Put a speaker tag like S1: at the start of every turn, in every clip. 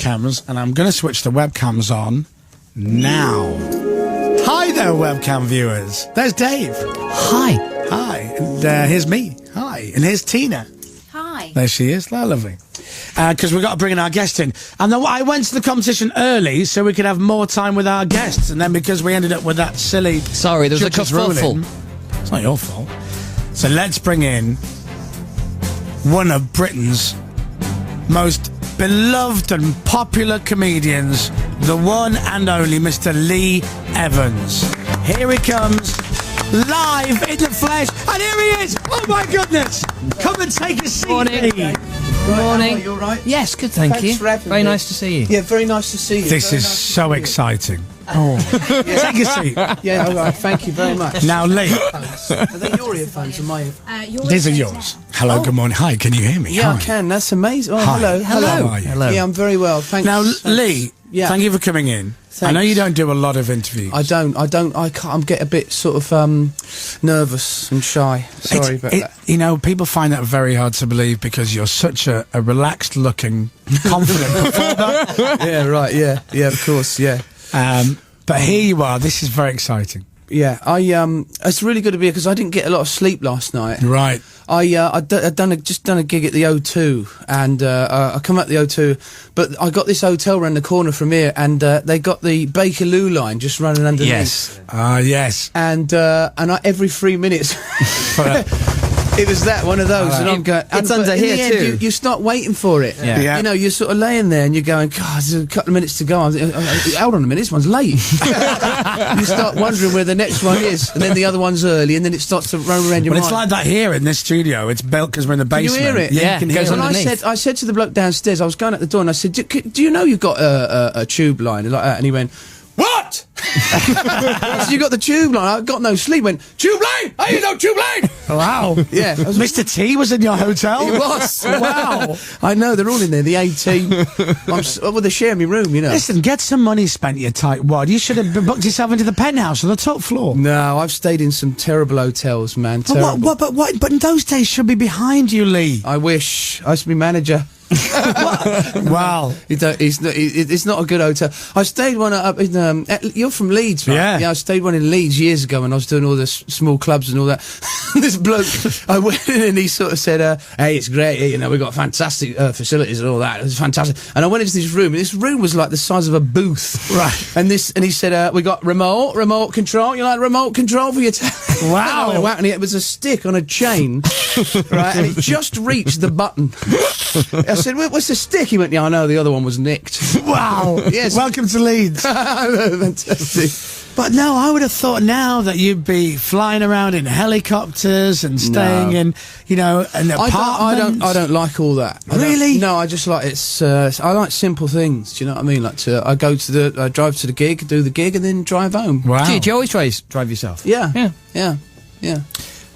S1: webcams, and I'm going to switch the webcams on now. Hi there, webcam viewers. There's Dave.
S2: Hi.
S1: Hi. And here's me. Hi. And here's Tina.
S3: Hi.
S1: There she is. They're lovely. Because we've got to bring in our guest in. And I went to the competition early so we could have more time with our guests. And then because we ended up with that silly...
S2: Sorry, there was a kerfuffle.
S1: It's not your fault. So let's bring in one of Britain's most beloved and popular comedians, the one and only Mr. Lee Evans. Here he comes, live in the flesh, and here he is! Oh my goodness! Come and take a seat,
S2: Morning.
S1: Lee.
S2: Good morning.
S4: You all right?
S2: Yes, good, thank
S4: Thanks
S2: you.
S4: for having
S2: Very
S4: me.
S2: nice to see you.
S4: Yeah, very nice to see you.
S1: This
S4: Very
S1: is
S4: nice to
S1: so
S4: see you.
S1: exciting. Oh, take a seat.
S4: Yeah, all right, thank you very much.
S1: Now, Lee,
S4: Are they your earphones or my earphones?
S1: these are yours. Hello, good morning. Hi, can you hear me?
S4: Yeah,
S1: Hi.
S4: I can. That's amazing. Oh,
S1: Hi.
S4: hello.
S1: How are you?
S2: Hello.
S4: Yeah, I'm very well. Thanks.
S1: Now,
S4: Thanks.
S1: Lee,
S4: Yeah.
S1: thank you for coming in. I know
S4: Thanks.
S1: you don't do a lot of interviews.
S4: I can't. I get a bit sort of nervous and shy. Sorry about that.
S1: You know, people find that very hard to believe because you're such a relaxed-looking, confident performer.
S4: Yeah, right. Yeah, of course. Yeah.
S1: But here you are. This is very exciting.
S4: Yeah, it's really good to be here because I didn't get a lot of sleep last night.
S1: Right.
S4: I'd done a gig at the O2, and I come up the O2, but I got this hotel around the corner from here, and they got the Bakerloo line just running underneath.
S2: Yes.
S1: Yes.
S4: And every 3 minutes, it was one of those, and I'm going.
S2: It's
S4: but
S2: under
S4: in
S2: here
S4: the end,
S2: too.
S4: You start waiting for it.
S2: Yeah.
S1: Yeah.
S4: You know, you're sort of laying there, and you're going, God, there's a couple of minutes to go. Hold on a minute, this one's late. You start wondering where the next one is, and then the other one's early, and then it starts to run around your
S1: Well,
S4: mind.
S1: it's like that here in this studio. It's built because we're in the
S4: Can you
S1: basement.
S4: hear it?
S1: Yeah, you can
S2: it
S1: hear
S2: goes
S1: it.
S4: And
S2: underneath.
S4: I said to the bloke downstairs, I was going out the door, and I said, do you know you've got a tube line like that? And he went, what? I said, you got the tube line? I got no sleep. He went, tube line? How you know tube line?
S1: Wow.
S4: Yeah. I was,
S1: Mr. T was in your hotel?
S4: it was.
S1: Wow.
S4: I know, they're all in there, the 18. Well, they share me room, you know.
S1: Listen, get some money spent, you tight wad. You should have booked yourself into the penthouse on the top floor.
S4: No, I've stayed in some terrible hotels, man. Terrible.
S1: But in those days should be behind you, Lee.
S4: I wish. I used to be manager.
S1: Wow.
S4: It's not a good hotel. I stayed one up in. You're from Leeds, right?
S1: Yeah.
S4: Yeah, I stayed one in Leeds years ago when I was doing all the small clubs and all that. This bloke, I went in and he sort of said, "Hey, it's great. You know, we've got fantastic facilities and all that. It's fantastic." And I went into this room, and this room was like the size of a booth,
S1: Right.
S4: And he said, "We got remote control. You like remote control for your
S1: Wow.
S4: I went, wow. And it was a stick on a chain, right? And it just reached the button. I said, "What's the stick?" He went, "Yeah, I know. The other one was nicked."
S1: Wow.
S4: Yes.
S1: Welcome to Leeds.
S4: Fantastic.
S1: But no, I would have thought now that you'd be flying around in helicopters and staying
S4: No.
S1: in, you know, an apartment.
S4: I don't like all that.
S1: Really?
S4: No, I just like I like simple things. Do you know what I mean? Like I drive to the gig, do the gig, and then drive home.
S1: Wow.
S2: Do you always drive yourself?
S4: Yeah.
S2: Yeah.
S4: Yeah.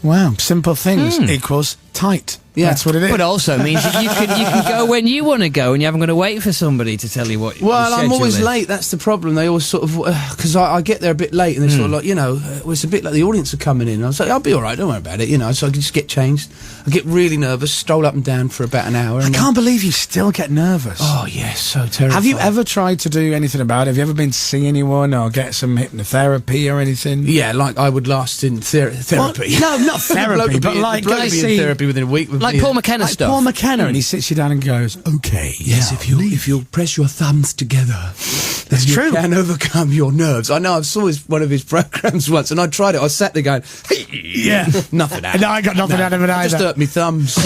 S1: Wow. Simple things equals tight.
S4: Yeah.
S1: That's what it is.
S2: But also means that you can go when you want to go, and you haven't got to wait for somebody to tell you what.
S4: Well,
S2: your
S4: I'm always
S2: schedule is.
S4: late. That's the problem. They always sort of because I get there a bit late, and they're sort of like, you know, it's a bit like the audience are coming in. I was like, I'll be all right. Don't worry about it. You know, so I can just get changed. I get really nervous, stroll up and down for about an hour.
S1: I
S4: And
S1: can't believe you still get nervous.
S4: Oh yes, so terrible.
S1: Have you ever tried to do anything about it? Have you ever been to see anyone or get some hypnotherapy or anything?
S4: Yeah, like I would last in therapy.
S1: No, not therapy, but like
S4: the bloke
S1: I
S4: would be
S1: see
S4: in therapy within a week. With
S2: Like
S4: me.
S2: Paul McKenna
S1: like
S2: stuff.
S1: Paul McKenna, and he sits you down and goes, "Okay,
S4: Yes,
S1: now,
S4: if you'll press your thumbs together, then you
S1: true.
S4: can overcome your nerves." I know. I saw one of his programs once, and I tried it. I sat there going, "Hey,
S1: yeah,
S4: nothing out."
S1: no, I got nothing out of it
S4: I just
S1: either."
S4: hurt me thumbs.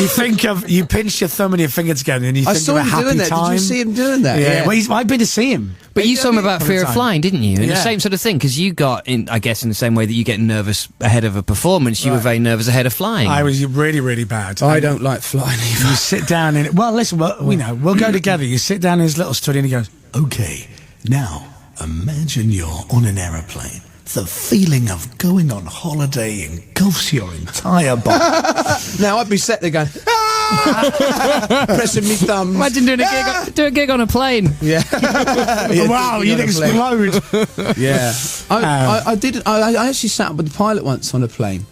S1: You pinch your thumb and your finger together, and you
S4: I
S1: think
S4: saw
S1: of a
S4: him
S1: happy
S4: doing that.
S1: time.
S4: Did you see him doing that?
S1: Yeah, well, I've been to see him.
S2: But you told me about fear of
S1: time.
S2: flying, didn't you? And
S1: Yeah.
S2: the same sort of thing, because you got, I guess, in the same way that you get nervous ahead of a performance, you were very nervous ahead of flying.
S1: I was really, really bad.
S4: I don't like flying either.
S1: You sit down in it. Well, listen, we'll go together. You sit down in his little study, and he goes, "Okay, now imagine you're on an aeroplane. The feeling of going on holiday engulfs your entire body."
S4: Now I'd be sat there going, pressing me thumbs.
S2: Imagine doing a gig on a plane.
S4: Yeah.
S1: Wow, you'd explode.
S4: Yeah. I actually sat up with the pilot once on a plane.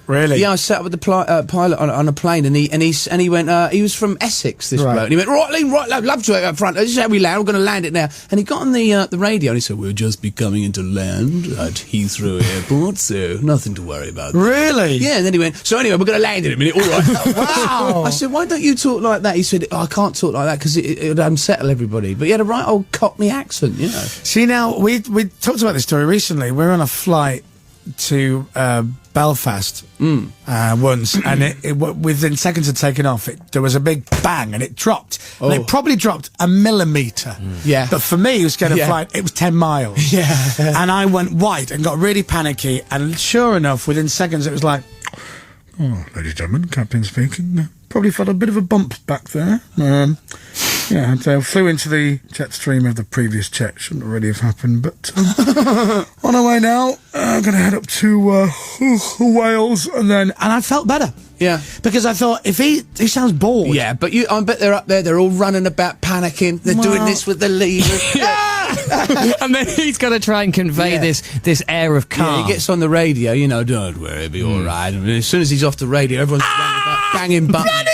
S1: Really?
S4: Yeah, I sat with the pilot on a plane, and he went. He was from Essex. This bloke. And he went, right, Lee, right, love to it up front. This is how we land. We're going to land it now. And he got on the radio, and he said, "We'll just be coming into land at Heathrow Airport, so nothing to worry about."
S1: Really?
S4: Yeah. And then he went, "So anyway, we're going to land in a minute. All right." Wow. I said, "Why don't you talk like that?" He said, "I can't talk like that because it would unsettle everybody." But he had a right old Cockney accent, you know.
S1: See, now we talked about this story recently. We're on a flight to Belfast once, and within seconds of taking off, there was a big bang, and it dropped. And it probably dropped a millimetre.
S4: Yeah.
S1: But for me, who was scared of flight, it was 10 miles.
S4: Yeah.
S1: And I went white and got really panicky, and sure enough, within seconds, it was like, "Oh, ladies and gentlemen, captain speaking. Probably felt a bit of a bump back there. Yeah, I flew into the jet stream of the previous jet. Shouldn't really have happened, but on our way now. I'm going to head up to Wales, and I felt better.
S4: Yeah.
S1: Because I thought, if he sounds bored.
S4: Yeah, but I bet they're up there, they're all running about, panicking. They're doing this with the lever.
S2: And then he's got to try and convey this air of calm.
S4: Yeah, he gets on the radio, you know, "Don't worry, it'll be all right." And as soon as he's off the radio, everyone's running about, banging buttons.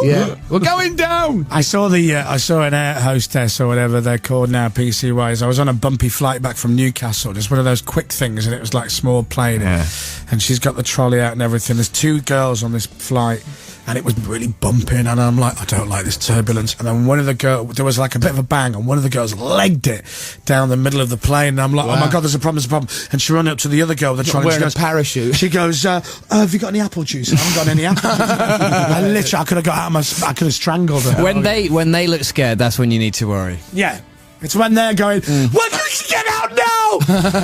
S4: Yeah, we're going down.
S1: I saw an air hostess or whatever they're called now, PCYs. I was on a bumpy flight back from Newcastle, just one of those quick things, and it was like small plane.
S2: Yeah.
S1: And she's got the trolley out and everything. There's 2 girls on this flight, and it was really bumping, and I'm like, I don't like this turbulence. And then one of the girls, there was like a bit of a bang, and one of the girls legged it down the middle of the plane, and I'm like, "Oh my God, there's a problem. And she ran up to the other girl with the trolley.
S4: Wearing a parachute.
S1: She goes, "Have you got any apple juice?" I haven't got any apple juice. I could have got out of I could have strangled her.
S2: When they look scared, that's when you need to worry.
S1: Yeah. It's when they're going, "Well, get out now!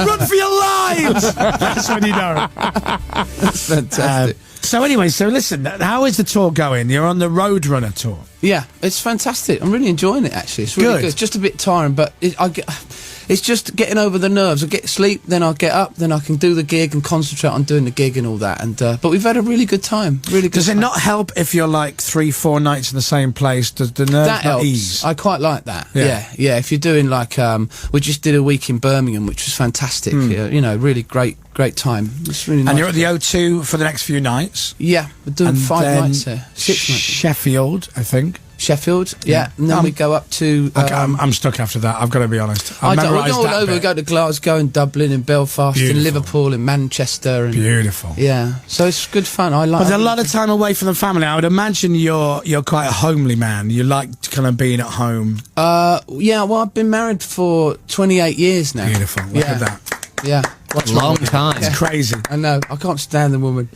S1: Run for your lives!" That's when you know.
S4: That's fantastic.
S1: So anyway, listen, how is the tour going? You're on the Roadrunner tour.
S4: Yeah, it's fantastic. I'm really enjoying it, actually. It's really good. It's just a bit tiring, but it's just getting over the nerves. I get sleep, then I'll get up, then I can do the gig and concentrate on doing the gig and all that. And but we've had a really good time. Really good.
S1: Does it not help if you're like 3-4 nights in the same place? Does the nerves
S4: that
S1: not
S4: helps.
S1: ease?
S4: I quite like that.
S1: Yeah.
S4: Yeah. If you're doing like, we just did a week in Birmingham, which was fantastic. You know, really great time. It's really nice.
S1: And you're at the O2 for the next few nights.
S4: Yeah, we're doing
S1: And
S4: 5
S1: then
S4: nights there. 6 nights.
S1: Sheffield, I think.
S4: Sheffield, yeah. And then we go up to...
S1: Okay, I'm stuck after that, I've got to be honest.
S4: we go
S1: memorised
S4: all
S1: that
S4: over.
S1: bit.
S4: We go to Glasgow and Dublin and Belfast
S1: Beautiful.
S4: and Liverpool and Manchester. And
S1: Beautiful.
S4: yeah, so it's good fun. I like.
S1: But a lot of time away from the family. I would imagine you're quite a homely man. You like kind of being at home.
S4: Yeah, well, I've been married for 28 years now.
S1: Beautiful. Look at that.
S4: Yeah.
S2: Long time.
S1: It's crazy.
S4: I know. I can't stand the woman.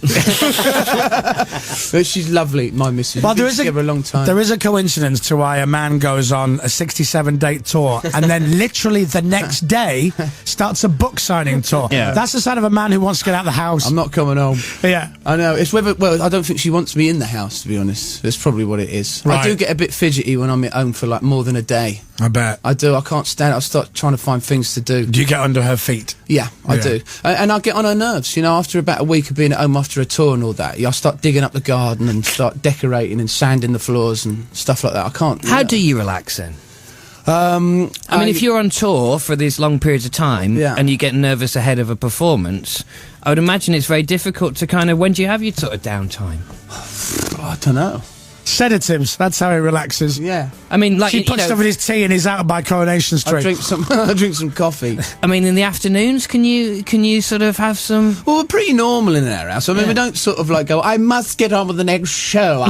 S4: But she's lovely, my missus.
S1: Well,
S4: We've been together a long time.
S1: There is a coincidence to why a man goes on a 67-date tour and then literally the next day starts a book signing tour.
S2: Yeah.
S1: That's the sign of a man who wants to get out of the house.
S4: I'm not coming home.
S1: Yeah.
S4: I know. It's whether. Well, I don't think she wants me in the house, to be honest. That's probably what it is.
S1: Right.
S4: I do get a bit fidgety when I'm at home for like more than a day.
S1: I bet.
S4: I do. I can't stand it. I start trying to find things to do.
S1: Do you get under her feet?
S4: Yeah, I
S1: Yeah.
S4: do. And I get on her nerves, you know, after about a week of being at home after a tour and all that. I start digging up the garden and start decorating and sanding the floors and stuff like that. I can't.
S2: How do you relax then? I mean, if you're on tour for these long periods of time and you get nervous ahead of a performance, I would imagine it's very difficult to kind of... When do you have your sort of downtime?
S4: I don't know.
S1: Sedatives. That's how he relaxes.
S4: Yeah.
S2: I mean, like...
S1: She puts stuff in his tea and he's out by Coronation Street.
S4: I drink some. I drink some coffee.
S2: I mean, in the afternoons, can you sort of have some...
S4: Well, we're pretty normal in our house. I mean, we don't sort of like go, "I must get on with the next show."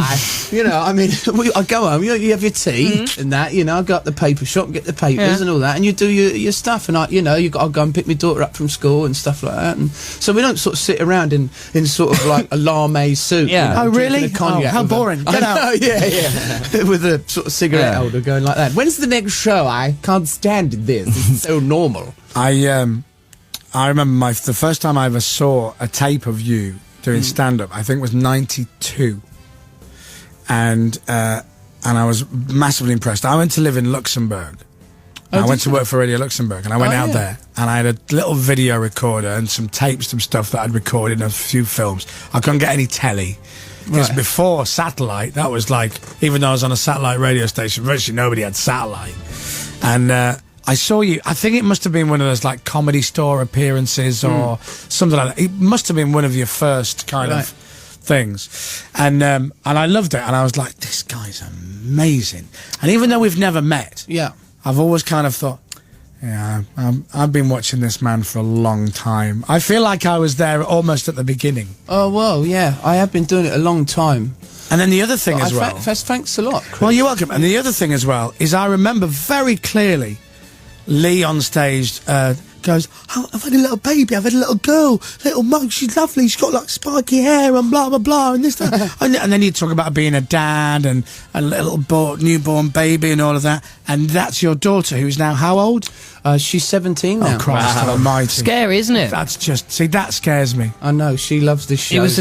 S4: You know, I mean, I go home, you have your tea and that, you know, I go up the paper shop, get the papers and all that, and you do your stuff, and I'll go and pick my daughter up from school and stuff like that. And so we don't sort of sit around in sort of like a lame suit.
S2: Yeah.
S4: You know,
S1: Oh, really?
S4: drinking a cognac
S1: How
S4: with
S1: boring. Get out.
S4: Yeah. With a sort of cigarette holder going like that. When's the next show? I can't stand this. It's so normal.
S1: I remember the first time I ever saw a tape of you doing stand-up, I think it was 92. And I was massively impressed. I went to live in Luxembourg. I went to work for Radio Luxembourg, and I went out there, and I had a little video recorder and some tapes, some stuff that I'd recorded, and a few films. I couldn't get any telly. Because before satellite, that was like, even though I was on a satellite radio station, virtually nobody had satellite. And I saw you. I think it must have been one of those like Comedy Store appearances or something like that. It must have been one of your first kind of things, and I loved it. And I was like, this guy's amazing. And even though we've never met, I've always kind of thought, yeah, I've been watching this man for a long time. I feel like I was there almost at the beginning.
S4: Oh well, yeah, I have been doing it a long time.
S1: And then the other thing as well.
S4: Thanks a lot, Chris.
S1: Well, you're welcome. And the other thing as well is I remember very clearly Lee on stage goes, oh, I've had a little baby, I've had a little girl, little mug, she's lovely, she's got like spiky hair and blah, blah, blah, and this, that. and then you talk about being a dad and a little newborn baby and all of that. And that's your daughter, who's now how old?
S4: She's 17 now.
S1: Oh, Christ almighty.
S2: Scary, isn't it?
S1: That's just, see, that scares me.
S4: I know, she loves this show.
S2: It was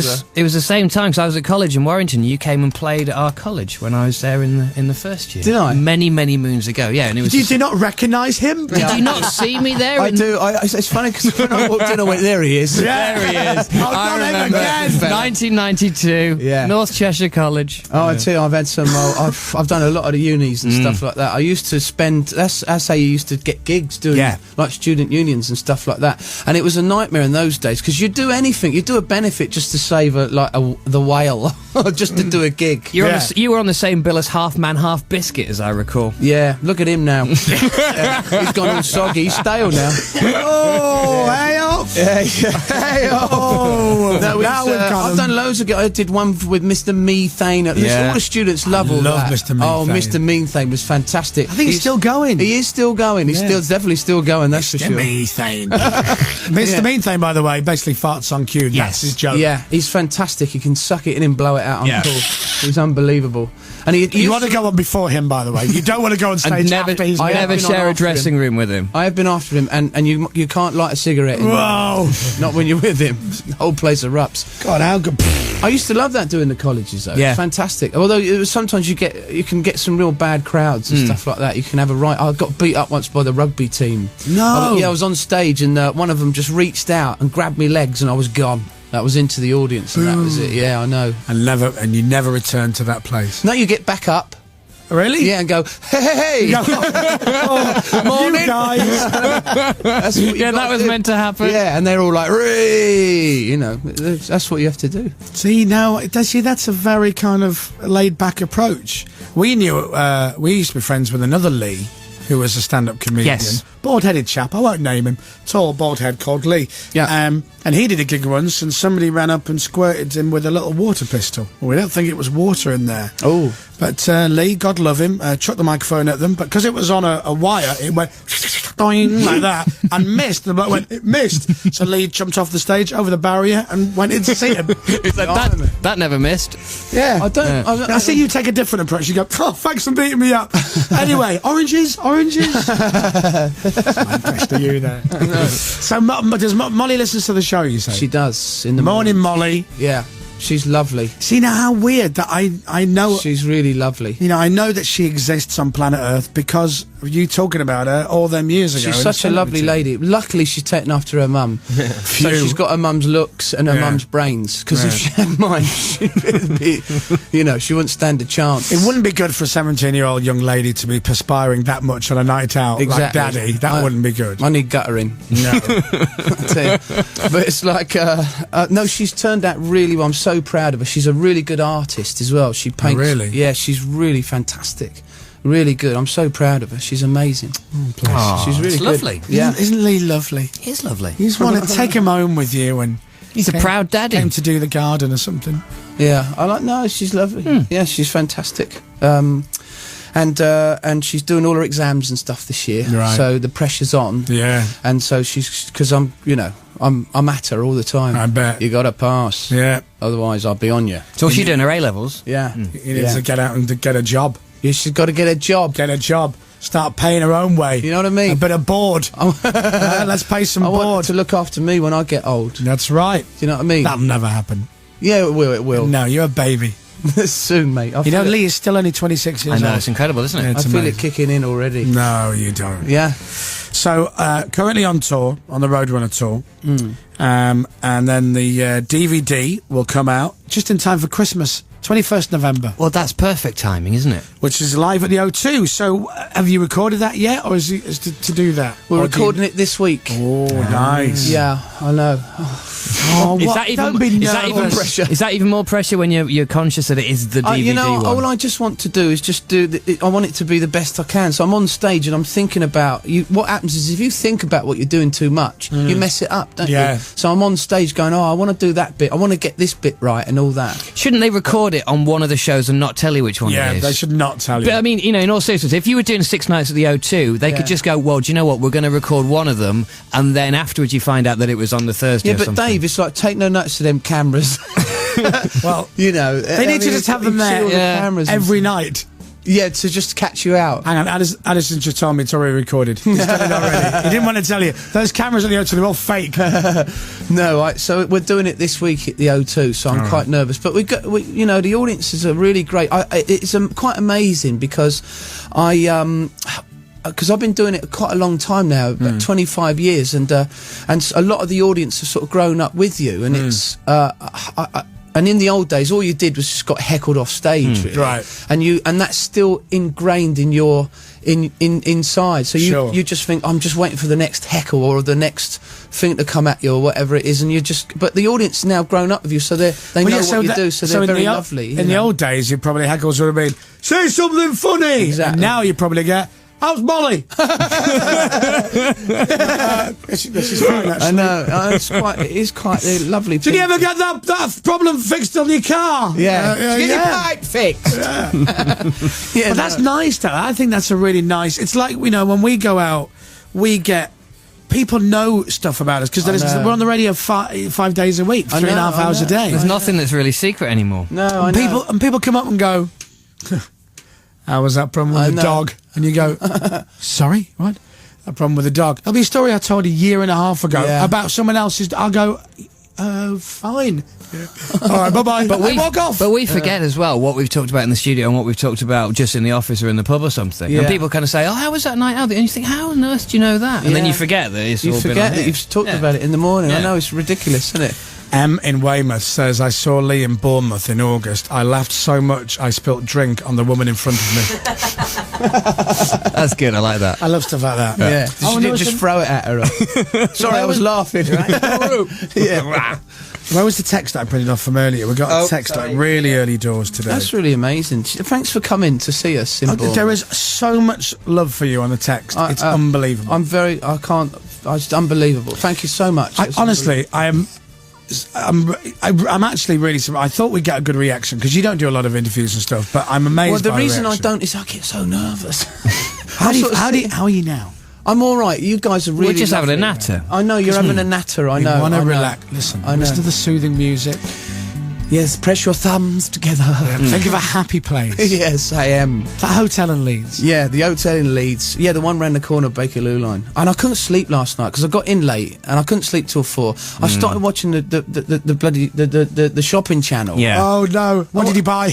S2: the same time, because I was at college in Warrington. You came and played at our college when I was there in the first year.
S4: Did I?
S2: Many, many moons ago, yeah. And it was
S1: Did you not recognise him?
S2: Did you not see me there?
S4: I do. It's funny, because when I walked in, I went, there he is.
S1: Yeah.
S2: There he is.
S1: I remember.
S2: 1992, North Cheshire College.
S4: Oh, I tell you, I've had some. I've done a lot of the unis and stuff like that. I used to spend. That's how you used to get gigs doing like student unions and stuff like that. And it was a nightmare in those days, because you'd do anything. You'd do a benefit just to save the whale, just to do a gig.
S2: You were on the same bill as Half Man, Half Biscuit, as I recall.
S4: Yeah, look at him now. He's gone all soggy. He's stale now.
S1: Oh, hey up!
S4: Hey up!
S1: Oh,
S4: I've done loads of. I did one with Mr. Methane. All the students love all that.
S1: Mr. Methane.
S4: Oh, Mr. Methane was fantastic.
S1: I think he's still going.
S4: He is still going. He's definitely still going. That's for sure.
S1: Methane. Mr. Methane, by the way, basically farts on cue. That's his joke.
S4: Yeah, he's fantastic. He can suck it in and blow it out on cool. He's unbelievable. And you want
S1: to go on before him, by the way. You don't want to go on stage after he's
S2: I never share a dressing room with him.
S4: I have been after him, and you can't light a cigarette.
S1: Whoa!
S4: Not when you're with him. The whole place erupts.
S1: God, how good.
S4: I used to love that doing the colleges, though.
S2: Yeah.
S4: It's fantastic. Although sometimes you can get some real bad crowds and stuff like that. You can have I got beat up once by the rugby team.
S1: No.
S4: I was on stage, and one of them just reached out and grabbed me legs, and I was gone. That was into the audience, and that was it. Yeah, I know.
S1: And you never returned to that place.
S4: No, you get back up.
S1: Really?
S4: Yeah, and go, hey! Morning!
S1: You guys!
S2: That was meant to happen.
S4: Yeah, and they're all like, "Ree!" You know, that's what you have to do.
S1: See, that's a very kind of laid-back approach. We used to be friends with another Lee, who was a stand-up comedian.
S2: Yes.
S1: Bald-headed chap, I won't name him. Tall, bald head called Lee.
S4: Yeah.
S1: And he did a gig once, and somebody ran up and squirted him with a little water pistol. Well, we don't think it was water in there.
S4: Oh.
S1: But Lee, God love him, chucked the microphone at them, but because it was on a wire, it went doing like that, and missed. The bloke went, it missed. So Lee jumped off the stage, over the barrier, and went in to see him.
S2: That never missed.
S1: Yeah.
S4: I
S1: see you take a different approach. You go, oh, thanks for beating me up. Anyway, oranges. That's my question to you there. So does Molly listens to the show, you say?
S4: She does. In the
S1: morning, Molly.
S4: Yeah. She's lovely.
S1: See, now how weird that I know...
S4: She's really lovely.
S1: You know, I know that she exists on planet Earth because of you talking about her all them years ago.
S4: She's such a lovely lady. Luckily, she's taken after her mum. So she's got her mum's looks and her mum's brains. Because if she had mine, she'd be, she wouldn't stand a chance.
S1: It wouldn't be good for a 17-year-old young lady to be perspiring that much on a night out like Daddy. That wouldn't be good.
S4: I need guttering. No. But it's like... no, she's turned out really well. I'm so proud of her. She's a really good artist as well. She paints.
S1: Oh, really?
S4: Yeah, she's really fantastic. Really good. I'm so proud of her. She's amazing. She's really good.
S2: Lovely.
S1: Yeah. Isn't Lee lovely?
S2: He's lovely.
S1: You just want to take him home with you and...
S2: He's a proud daddy.
S1: Came to do the garden or something.
S4: Yeah. No, she's lovely. Yeah, she's fantastic. And she's doing all her exams and stuff this year.
S1: Right.
S4: So the pressure's on.
S1: Yeah.
S4: And so because I'm at her all the time.
S1: I bet.
S4: You got to pass.
S1: Yeah.
S4: Otherwise, I'll be on you.
S2: So what's she doing, her A-levels?
S4: Yeah.
S1: You need to get out and to get a job.
S4: Yeah, she's got to get a job.
S1: Get a job. Start paying her own way.
S4: You know what I mean?
S1: A bit of board. Let's pay some board.
S4: I want her to look after me when I get old.
S1: That's right.
S4: Do you know what I mean?
S1: That'll never happen.
S4: Yeah, it will. It will.
S1: No, you're a baby.
S4: Soon, mate.
S1: Lee is still only 26 years old.
S2: I know, it's incredible, isn't it?
S4: I feel it kicking in already.
S1: No, you don't.
S4: Yeah.
S1: So, currently on tour, on the Roadrunner tour, and then the DVD will come out just in time for Christmas 21st November.
S2: Well, that's perfect timing, isn't it?
S1: Which is live at the O2. So, have you recorded that yet, or is to do that?
S4: We're recording it this week.
S1: Oh, nice.
S4: Yeah, I know.
S1: Oh,
S2: is that even pressure? Is that even more pressure when you're conscious that it is the DVD one?
S4: All I just want to do is just I want it to be the best I can. So I'm on stage and I'm thinking about what happens is if you think about what you're doing too much, you mess it up, don't you? So I'm on stage going, I want to do that bit. I want to get this bit right and all that.
S2: Shouldn't they record it on one of the shows and not tell you which one it is?
S1: Yeah, they should not tell you.
S2: But I mean, in all seriousness, if you were doing 6 nights at the O2, they could just go, well, do you know what? We're going to record one of them, and then afterwards you find out that it was on the Thursday.
S4: Yeah, but Dave, it's like take no notice to them cameras.
S1: Well,
S4: you know,
S1: they need to just have them there every night.
S4: Yeah, to just catch you out.
S1: Hang on, Addison just told me it's already recorded. He's done it already. He didn't want to tell you. Those cameras at the O2, they're all fake.
S4: No, so we're doing it this week at the O2, so I'm quite nervous. But the audiences are really great. It's quite amazing because because I've been doing it quite a long time now, about 25 years, and a lot of the audience have sort of grown up with you, and it's and in the old days, all you did was just got heckled off stage, really.
S1: Right?
S4: And that's still ingrained in your inside. So you just think, I'm just waiting for the next heckle or the next thing to come at you or whatever it is, and but the audience now grown up with you, so they know what you do, so they're very lovely.
S1: In the old days, you probably heckles would have been, say something funny.
S4: Exactly.
S1: And now you probably get, how's Molly? This is fine, actually.
S4: I know. It is quite a lovely.
S1: Did you ever get that problem fixed on your car?
S4: Yeah. Get your pipe fixed.
S1: But that's nice, though. I think that's a really nice. It's like, when we go out, we get. People know stuff about us because we're on the radio 5 days a week, 3.5 hours a day.
S2: There's nothing that's really secret anymore.
S4: No,
S1: people come up and go, how was that problem with the dog? And you go, sorry, what? A problem with the dog. There'll be a story I told a year and a half ago about someone else's. I'll go, fine. All right, bye-bye. But we walk off.
S2: But we forget as well what we've talked about in the studio and what we've talked about just in the office or in the pub or something. Yeah. And people kind of say, how was that night out? And you think, how on earth do you know that? And then you forget that it's all been on
S4: that you've talked about it in the morning. I know, it's ridiculous, isn't it?
S1: M in Weymouth says, I saw Lee in Bournemouth in August. I laughed so much I spilt drink on the woman in front of me.
S2: That's good, I like that.
S1: I love stuff like that.
S4: Yeah. You didn't just throw it at her. Sorry, I was laughing.
S1: Yeah. Where was the text that I printed off from earlier? We got a text like really early doors today.
S4: That's really amazing. Thanks for coming to see us in Bournemouth.
S1: There is so much love for you on the text. It's unbelievable.
S4: It's unbelievable. Thank you so much.
S1: Honestly, I'm actually really surprised. I thought we'd get a good reaction because you don't do a lot of interviews and stuff, but I'm amazed.
S4: Well, the
S1: by
S4: reason
S1: the
S4: I don't is I get so nervous.
S1: How are you now?
S4: I'm all right. You guys are really.
S2: We're just having a natter.
S4: I know you're having a natter. I know.
S1: You want to relax. Listen. Listen to the soothing music.
S4: Yes, press your thumbs together.
S1: Think of a happy place.
S4: Yes, I am.
S1: The hotel in Leeds.
S4: Yeah, the hotel in Leeds. Yeah, the one round the corner of Bakerloo line. And I couldn't sleep last night because I got in late and I couldn't sleep till 4. I started watching the bloody the shopping channel.
S2: Yeah.
S1: Oh no! What did he buy?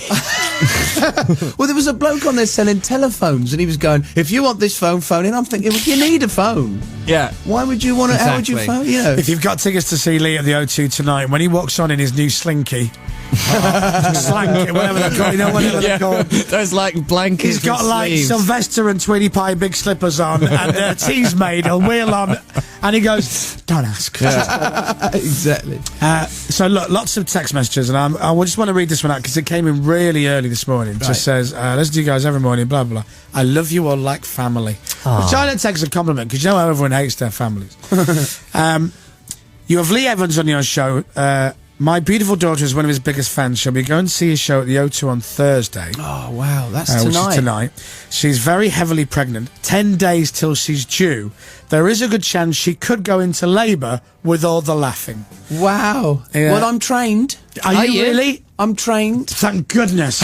S4: Well, there was a bloke on there selling telephones, and he was going, "If you want this phone, phone in." I'm thinking, well, you need a phone.
S2: Yeah.
S4: Why would you want to? How would you phone? You know.
S1: If you've got tickets to see Lee at the O2 tonight, when he walks on in his new Slinky. Slank, whatever they're called, whatever they're called.
S2: Those like blankets.
S1: He's got like
S2: sleeves.
S1: Sylvester and Tweety Pie big slippers on, and tea's made a wheel on, and he goes, "Don't ask."
S4: Exactly.
S1: So look, lots of text messages, and I just want to read this one out because it came in really early this morning. It just says, "Listen to you guys every morning, blah blah. I love you all like family."
S2: Aww.
S1: Which I don't take as a compliment because you know how everyone hates their families. You have Lee Evans on your show. My beautiful daughter is one of his biggest fans. She'll be going to see his show at the O2 on Thursday.
S4: Oh, wow, that's
S1: tonight.
S4: tonight.
S1: Which is tonight. She's very heavily pregnant. 10 days till she's due. There is a good chance she could go into labour with all the laughing.
S4: Wow.
S1: Yeah.
S4: Well, I'm trained.
S1: Are you really?
S4: I'm trained.
S1: Thank goodness.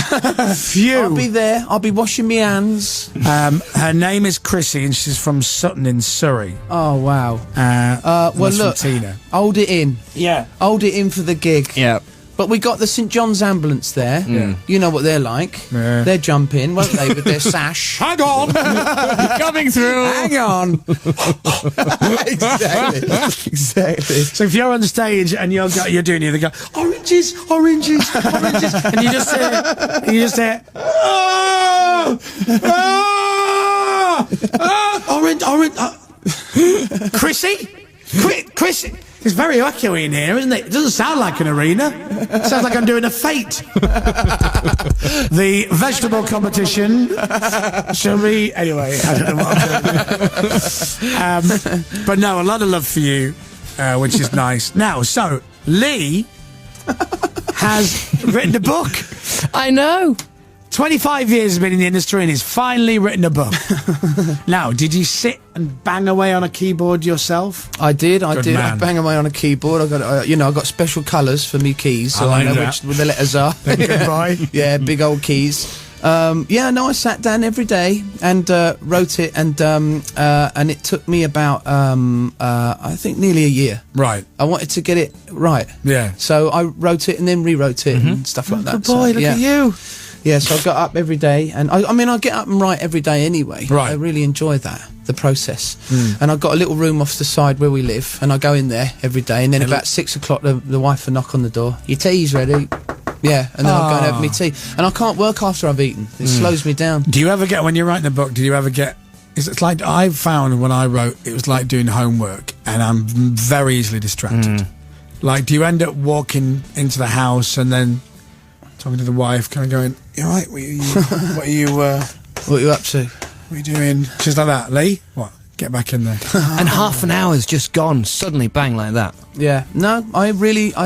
S1: Phew.
S4: I'll be there. I'll be washing my hands.
S1: Her name is Chrissy and she's from Sutton in Surrey.
S4: Oh, wow.
S1: Well,
S4: look,
S1: Tina.
S4: Hold it in.
S1: Yeah.
S4: Hold it in for the gig.
S2: Yeah.
S4: But we got the St John's ambulance there.
S1: Yeah.
S4: You know what they're like.
S1: Yeah.
S4: They'll jump in, won't they, with their sash?
S1: Hang on!
S2: Coming through.
S4: Hang on. Exactly.
S1: So if you're on stage and you're doing it, they go, oranges, oranges, oranges, and you just say, oh, orange, Chrissy. It's very echoey in here, isn't it? It doesn't sound like an arena. It sounds like I'm doing a fete. The vegetable competition shall be... Anyway, I don't know what I'm doing. But no, a lot of love for you, which is nice. Now, so, Lee has written a book.
S2: I know.
S1: 25 years has been in the industry and he's finally written a book. Now, did you sit and bang away on a keyboard yourself?
S4: I did.
S1: Man.
S4: I bang away on a keyboard. I got, I got special colours for me keys, so I know which the letters are.
S1: Goodbye.
S4: Yeah, big old keys. I sat down every day and wrote it, and it took me about I think nearly a year.
S1: Right.
S4: I wanted to get it right.
S1: Yeah.
S4: So I wrote it and then rewrote it and stuff like that.
S1: Good boy, look at you.
S4: Yeah, so I got up every day, and I get up and write every day anyway.
S1: Right.
S4: I really enjoy that, the process. And I've got a little room off the side where we live, and I go in there every day, and then about 6 o'clock the wife will knock on the door. Your tea's ready. Yeah, and then I'll go and have my tea. And I can't work after I've eaten. It slows me down.
S1: Do you ever get, when you're writing a book, it's like I found when I wrote, it was like doing homework, and I'm very easily distracted. Like, do you end up walking into the house and then talking to the wife, kind of going, "You all right? What are you
S4: up to?
S1: What are you doing?" She's like that. Lee, what? Get back in there.
S2: And half an hour's just gone, suddenly bang like that.
S4: Yeah. No, I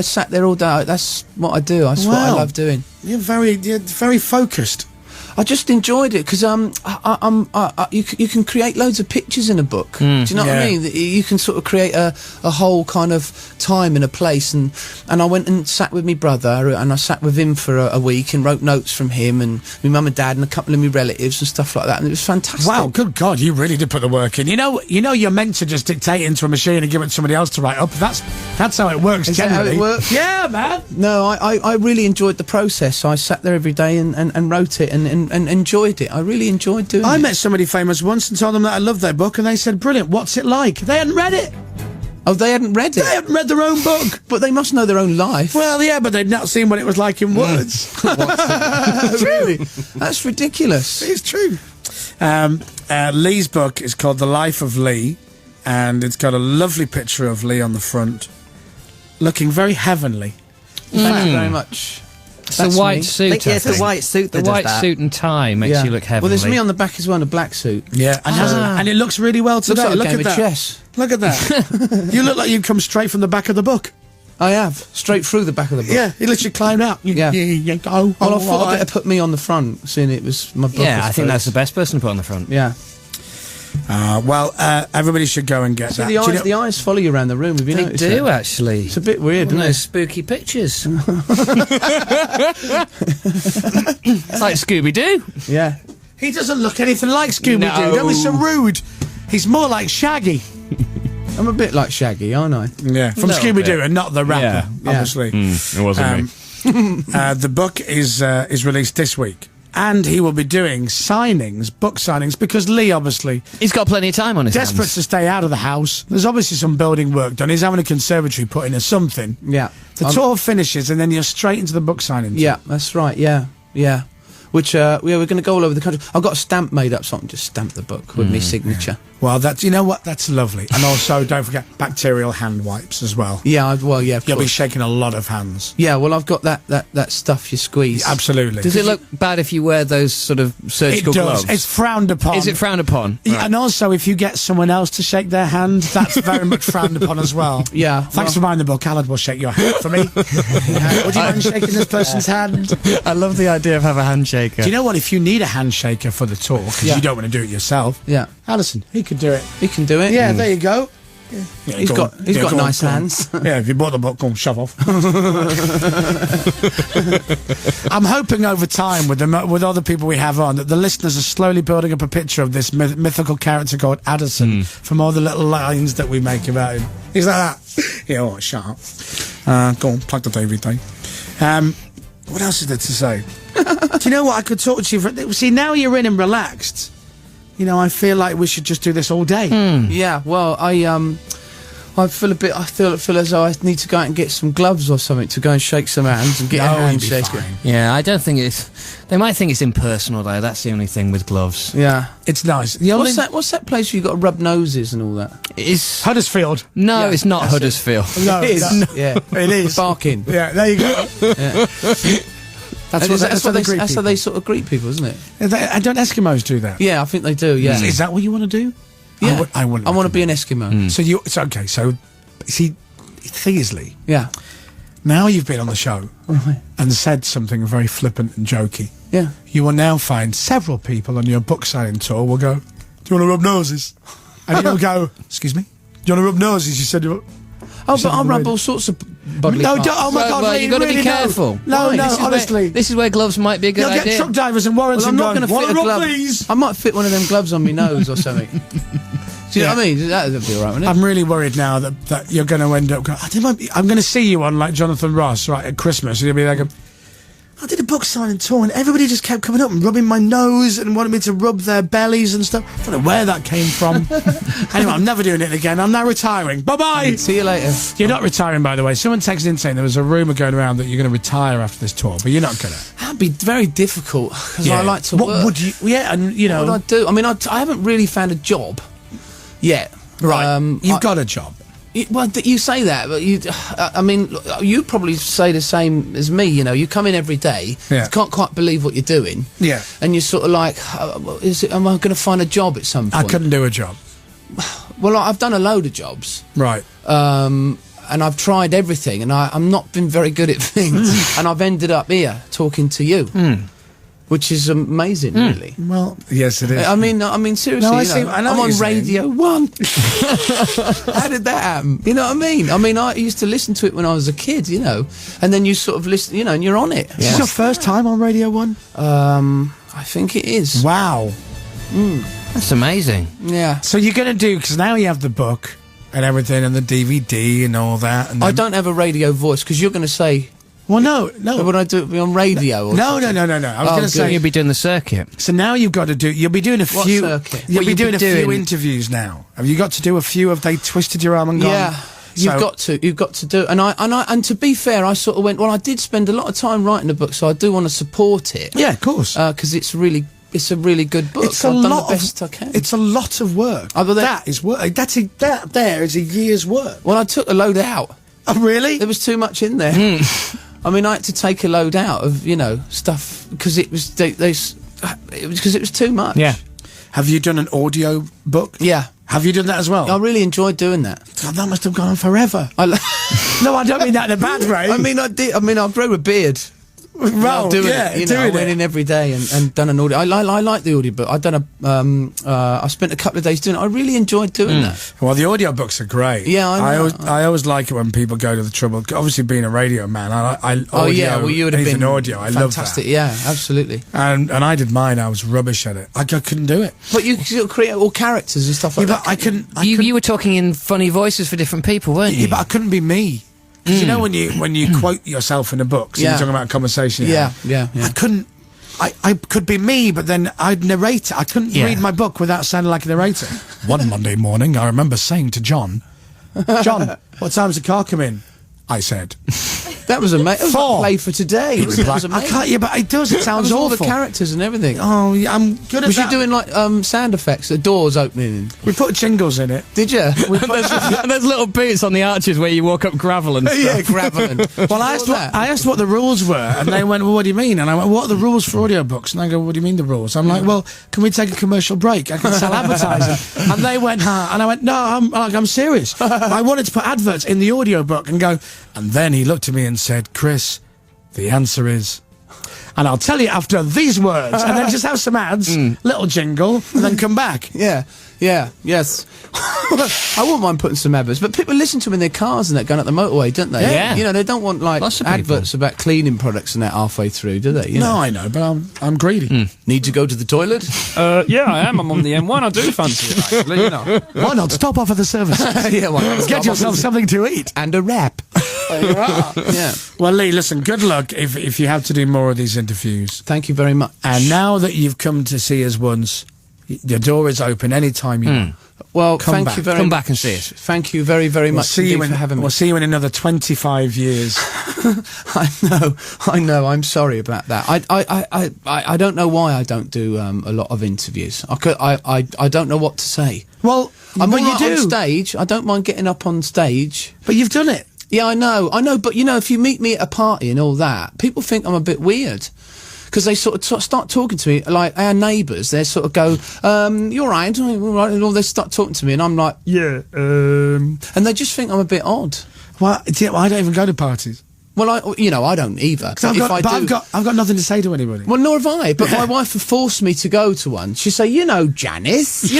S4: sat there all day. That's what I do. That's what I love doing.
S1: You're very focused.
S4: I just enjoyed it because you can create loads of pictures in a book. Do you know what I mean? You can sort of create a whole kind of time in a place, and I went and sat with my brother, and I sat with him for a week and wrote notes from him and my mum and dad and a couple of my relatives and stuff like that, and it was fantastic.
S1: Wow, good God, you really did put the work in. You know you're meant to just dictate into a machine and give it to somebody else to write up. That's how it works.
S4: Is
S1: generally.
S4: that how it works?
S1: Yeah, man.
S4: No, I really enjoyed the process. I sat there every day and wrote it and enjoyed it. I really enjoyed doing it.
S1: I met somebody famous once and told them that I loved their book, and they said, "Brilliant, what's it like?" They hadn't read it.
S4: Oh, they hadn't read it?
S1: They hadn't read their own book.
S4: But they must know their own life.
S1: Well, yeah, but they'd not seen what it was like in words.
S4: Really? That's ridiculous.
S1: It's true. Lee's book is called The Life of Lee, and it's got a lovely picture of Lee on the front, looking very heavenly.
S4: Thank you very much.
S2: It's the white suit.
S3: It's the white suit that
S2: the
S3: does
S2: white
S3: that.
S2: suit and tie makes you look heavenly.
S4: Well, there's me on the back as well in a black suit.
S1: Yeah, and it looks really well today.
S4: Looks like
S1: Look
S4: a game
S1: at
S4: of
S1: that.
S4: chess.
S1: Look at that. You look like you've come straight from the back of the book.
S4: I have. Straight through the back of the book.
S1: Yeah, you literally climbed out.
S4: Yeah.
S1: You go.
S4: Well, I thought I'd better put me on the front, seeing it was my book.
S2: Yeah, I think that's the best person to put on the front.
S4: Yeah.
S1: Everybody should go and get that.
S4: The eyes follow you around the room. Have you
S2: They
S4: noticed
S2: do,
S4: that?
S2: actually.
S4: It's a bit weird, isn't
S2: Those
S4: it?
S2: spooky pictures. It's like Scooby-Doo.
S4: Yeah.
S1: He doesn't look anything like Scooby-Doo.
S2: No.
S1: Don't be so rude. He's more like Shaggy.
S4: I'm a bit like Shaggy, aren't I?
S1: Yeah, from
S2: Little
S1: Scooby-Doo
S2: bit.
S1: and not the rapper,
S4: Yeah.
S1: obviously.
S5: It wasn't me.
S1: The book is released this week, and he will be doing book signings, because Lee, obviously,
S2: He's got plenty of time on his
S1: desperate
S2: hands.
S1: to stay out of the house. There's obviously some building work done. He's having a conservatory put in or something.
S4: Yeah.
S1: The tour finishes, and then you're straight into the book signings.
S4: Yeah, that's right. Yeah. Yeah. Which, we're going to go all over the country. I've got a stamp made up, so I can just stamp the book with my signature.
S1: Well, you know what? That's lovely. And also, don't forget bacterial hand wipes as well.
S4: Yeah, of
S1: You'll be
S4: course.
S1: shaking a lot of hands.
S4: Yeah, well, I've got that stuff you squeeze.
S1: Absolutely.
S2: Does it look bad if you wear those sort of surgical
S1: It does.
S2: gloves?
S1: It's frowned upon.
S2: Is it frowned upon?
S1: Yeah, and also, if you get someone else to shake their hand, that's very much frowned upon as well.
S4: Yeah.
S1: Thanks for buying the book. Alan will shake your hand for me. Would you mind shaking this person's hand?
S2: I love the idea of having a handshaker.
S1: Do you know what? If you need a handshaker for the tour, because you don't want to do it yourself,
S4: Yeah.
S1: Alison, he could do it.
S4: He can do it.
S1: Yeah, there you go. Yeah,
S4: He's
S1: go
S4: got
S1: on.
S4: he's
S1: Yeah,
S4: got
S1: go on,
S4: nice
S1: go on.
S4: hands.
S1: Yeah, if you bought the book, go on, shove off. I'm hoping over time, with all the people we have on, that the listeners are slowly building up a picture of this mythical character called Addison from all the little lines that we make about him. He's like that. Yeah, all right, shut up. Go on, plug the DVD. What else is there to say? Do you know what? I could talk to you for... See, now you're in and relaxed. You know, I feel like we should just do this all day.
S4: Yeah, well, I feel as though I need to go out and get some gloves or something to go and shake some hands and get a handshake.
S2: Yeah, I don't think it's... They might think it's impersonal, though. That's the only thing with gloves.
S4: Yeah.
S1: It's nice.
S4: What's that place where you got to rub noses and all that?
S2: It's...
S1: Huddersfield.
S2: No, it's not Huddersfield.
S1: No,
S4: it is.
S1: No.
S4: Yeah.
S1: It is.
S4: Barking.
S1: Yeah, there you go.
S4: Yeah. That's how they sort of greet people, isn't it?
S1: Don't Eskimos do that?
S4: Yeah, I think they do, yeah.
S1: Is that what you want to do?
S4: Yeah.
S1: I
S4: want to be an Eskimo.
S1: So okay, so see, the thing is, Lee,
S4: Yeah.
S1: now you've been on the show
S4: Right.
S1: and said something very flippant and jokey.
S4: Yeah.
S1: You will now find several people on your book signing tour will go, "Do you want to rub noses?" And you'll go, "Excuse me? Do you want to rub noses?" You said you...
S4: Oh, but I'll rub all sorts of bodily parts.
S1: Oh my God,
S2: well,
S1: Lee,
S2: you've got to
S1: really
S2: be careful.
S1: No,
S4: Right,
S1: honestly.
S2: This is where gloves might be a good
S1: You'll
S2: idea.
S1: get truck drivers and warrants
S4: Well, I'm
S1: and
S4: not going to fit a glove.
S1: please.
S4: I might fit one of them gloves on my nose or something. Do you know what I mean? That'd be all right, wouldn't it?
S1: I'm really worried now that you're going to end up going, I'm going to see you on, like, Jonathan Ross, right, at Christmas, and you'll be like, I did a book signing tour and everybody just kept coming up and rubbing my nose and wanted me to rub their bellies and stuff. I don't know where that came from. Anyway, I'm never doing it again. I'm now retiring. Bye-bye!
S4: See you later.
S1: You're not retiring, by the way. Someone texted in saying there was a rumour going around that you're going to retire after this tour, but you're not going to.
S4: That'd be very difficult, because I like to work.
S1: What would you... Yeah, and, you know...
S4: What would I do? I mean, I haven't really found a job yet.
S1: Right. You've got a job.
S4: Well, you say that, but I mean, you probably say the same as me. You know, you come in every day,
S1: Yeah.
S4: you can't quite believe what you're doing,
S1: Yeah.
S4: and you're sort of like, am I going to find a job at some point?
S1: I couldn't do a job.
S4: Well, I've done a load of jobs,
S1: Right.
S4: and I've tried everything, and I'm not been very good at things, and I've ended up here talking to you, which is amazing, really.
S1: Well, yes, it is.
S4: I mean, seriously,
S1: No, I
S4: you
S1: see-
S4: know,
S1: I know
S4: I'm
S1: what
S4: on
S1: you're saying.
S4: Radio 1. How did that happen? You know what I mean? I used to listen to it when I was a kid, you know, and then you sort of listen, you know, and you're on it.
S1: This is your first time on Radio 1?
S4: I think it is.
S1: Wow.
S2: That's amazing.
S4: Yeah.
S1: So you're going to do, because now you have the book and everything and the DVD and all that. And
S4: I
S1: then-
S4: don't have a radio voice, because you're going to say,
S1: Well, no.
S4: would I do it on radio? Or
S1: No.
S4: something?
S1: I was going to
S2: So
S1: say...
S2: you'll be doing the circuit.
S1: So now you've got to do... You'll be doing a
S4: What
S1: few...
S4: circuit?
S1: You'll
S2: Well,
S1: be
S2: you'll
S1: doing
S2: be
S1: a few
S2: doing-
S1: interviews now. Have you got to do a few? Have they twisted your arm and gone?
S4: Yeah. You've got to do, and to be fair, I sort of went. Well, I did spend a lot of time writing the book, so I do want to support it.
S1: Yeah, of course.
S4: Because it's a really good book.
S1: It's a
S4: I've done
S1: lot
S4: the best I can.
S1: It's a lot of work.
S4: Oh, but
S1: that is work. That there is a year's work.
S4: Well, I took a load out.
S1: Oh, really?
S4: There was too much in there. I mean, I had to take a load out of stuff because it was because it was too much.
S2: Yeah.
S1: Have you done an audio book?
S4: Yeah.
S1: Have you done that as well?
S4: I really enjoyed doing that.
S1: God, that must have gone on forever.
S4: No,
S1: No, I don't mean that in a bad way.
S4: I mean, I did. I mean, I grew a beard.
S1: well,
S4: doing
S1: yeah,
S4: it. I went in every day and done an audio. I like the audio book. I done I spent a couple of days doing it. I really enjoyed doing that.
S1: Well, the audio books are great.
S4: Yeah, I know.
S1: I always like it when people go to the trouble. Obviously, being a radio man,
S4: Oh yeah, well you would have
S1: anything
S4: been
S1: audio. I love
S4: fantastic.
S1: that.
S4: Yeah, absolutely.
S1: And I did mine. I was rubbish at it. I couldn't do it.
S4: But you sort of create all characters and stuff like
S1: Yeah,
S4: that.
S1: but I couldn't.
S2: You were talking in funny voices for different people, weren't you?
S1: Yeah, but I couldn't be me. Because you know when you quote yourself in a book, so
S4: Yeah.
S1: you're talking about a conversation.
S4: Yeah.
S1: I couldn't. I could be me, but then I'd narrate it. I couldn't read my book without sounding like a narrator. One Monday morning, I remember saying to John, "John, what time's the car come in?" I said,
S4: That was amazing. It was
S1: Four.
S4: like Play for Today. It was
S1: I
S4: amazing.
S1: can't. Yeah, but it does. It
S4: That
S1: sounds
S4: was all
S1: awful.
S4: the characters and everything.
S1: Oh, yeah, I'm good at
S4: Was
S1: that.
S4: you doing like sound effects, the doors opening?
S1: We put jingles in it.
S4: Did you?
S2: And there's little boots on the arches where you walk up gravel and stuff.
S4: Yeah, graveling.
S1: Well, I asked what the rules were, and they went, "Well, what do you mean?" And I went, "What are the rules for audiobooks?" And I go, "What do you mean the rules?" I'm like, "Well, can we take a commercial break? I can sell advertising." And they went, "Huh?" And I went, "No, I'm serious. I wanted to put adverts in the audiobook and go." And then he looked at me and said, "Chris, the answer is." And I'll tell you after these words, and then just have some ads, little jingle, and then come back.
S4: Yeah, yes. I wouldn't mind putting some adverts, but people listen to them in their cars and that going up the motorway, don't they?
S2: Yeah.
S4: You know, they don't want like
S2: Lots of people.
S4: adverts about cleaning products and that halfway through, do they? You
S1: No,
S4: know?
S1: I know, but I'm greedy.
S4: Need to go to the toilet?
S3: Yeah, I am. I'm on the M1. I do fancy it, actually, you know.
S1: Why not stop off at the service?
S4: Yeah, well,
S1: Get yourself something to eat.
S4: and a wrap.
S1: There you are.
S4: Yeah.
S1: Well, Lee, listen, good luck if you have to do more of these interviews.
S4: Thank you very much.
S1: And now that you've come to see us once, the door is open anytime you want.
S4: Well,
S1: Come
S2: back and see us.
S4: Thank you very, very much for having me.
S1: We'll see you in another 25 years.
S4: I know. I'm sorry about that. I don't know why I don't do a lot of interviews. I don't know what to say.
S1: Well,
S4: I'm
S1: but you
S4: on
S1: do.
S4: stage. I don't mind getting up on stage.
S1: But you've done it.
S4: Yeah, I know. But you know, if you meet me at a party and all that, people think I'm a bit weird. Because they sort of start talking to me, like our neighbours, they sort of go, you're right, and all they start talking to me, and I'm like, yeah, and they just think I'm a bit odd.
S1: Well, I don't even go to parties.
S4: Well, I don't either.
S1: I've got nothing to say to anybody.
S4: Well, nor have I. But my wife forced me to go to one. She'd say, you know Janice. I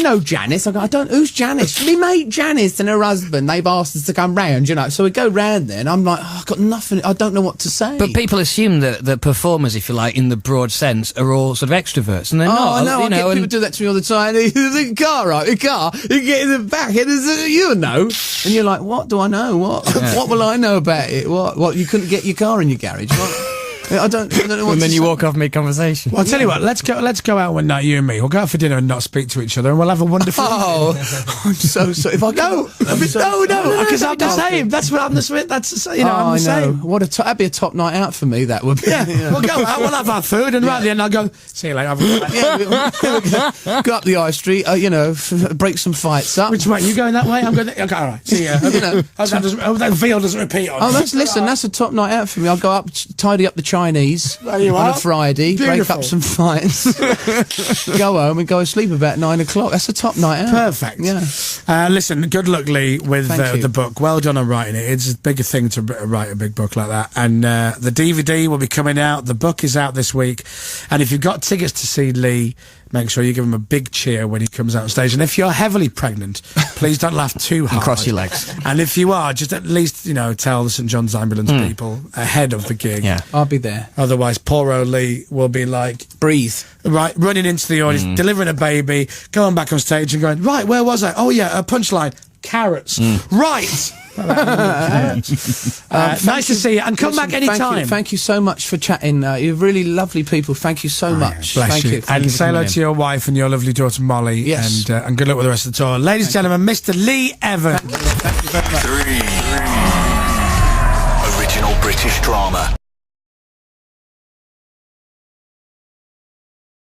S4: go, I don't. Who's Janice? Me mate Janice and her husband. They've asked us to come round. So we go round there, and I'm like, I've got nothing. I don't know what to say.
S2: But people assume that performers, if you like, in the broad sense, are all sort of extroverts, and they're not.
S4: I know. People do that to me all the time. The car, right? The car. You get in the back, and you know, and you're like, what do I know? What will I know about it? What you couldn't get your car in your garage? I don't know what
S2: and then
S4: to
S2: you
S4: say.
S2: walk off mid-conversation.
S1: Well, I'll tell you what, let's go out one night, you and me. We'll go out for dinner and not speak to each other, and we'll have a wonderful
S4: I'm so sorry. If I
S1: No, because I'm the same. That's what I'm the same. That's, I'm the same.
S4: That'd be a top night out for me, that would be.
S1: Yeah, we'll go out, we'll have our food, and right at the end I'll go, see you later.
S4: Go up the high street, break some fights up.
S1: Which way? You going that way? I'm going. Okay, all right. See ya. Hope that veal doesn't repeat on you.
S4: That's a top night out for me. I'll go up, tidy up the Chinese on a Friday, break up some fights, go home and go to sleep about 9 o'clock. That's a top night out.
S1: Perfect.
S4: Yeah.
S1: Listen, good luck, Lee, with the book. Well done on writing it. It's a bigger thing to write a big book like that. And the DVD will be coming out. The book is out this week. And if you've got tickets to see Lee, make sure you give him a big cheer when he comes out on stage. And if you're heavily pregnant, please don't laugh too hard.
S2: And cross your legs.
S1: And if you are, just at least, tell the St John's Ambulance people ahead of the gig.
S2: Yeah.
S4: I'll be there.
S1: Otherwise, poor old Lee will be like...
S4: Breathe.
S1: Right, running into the audience, delivering a baby, going back on stage and going, right, where was I? Oh, yeah, a punchline. Carrots. Right. Nice to see you, and come back anytime.
S4: Thank you so much for chatting. You're really lovely people. Thank you so much.
S1: Bless you. And say hello to your wife and your lovely daughter Molly.
S4: Yes.
S1: And good luck with the rest of the tour. Ladies and gentlemen, Mr. Lee Evans.
S4: Thank you very much.
S5: 3. Original British drama.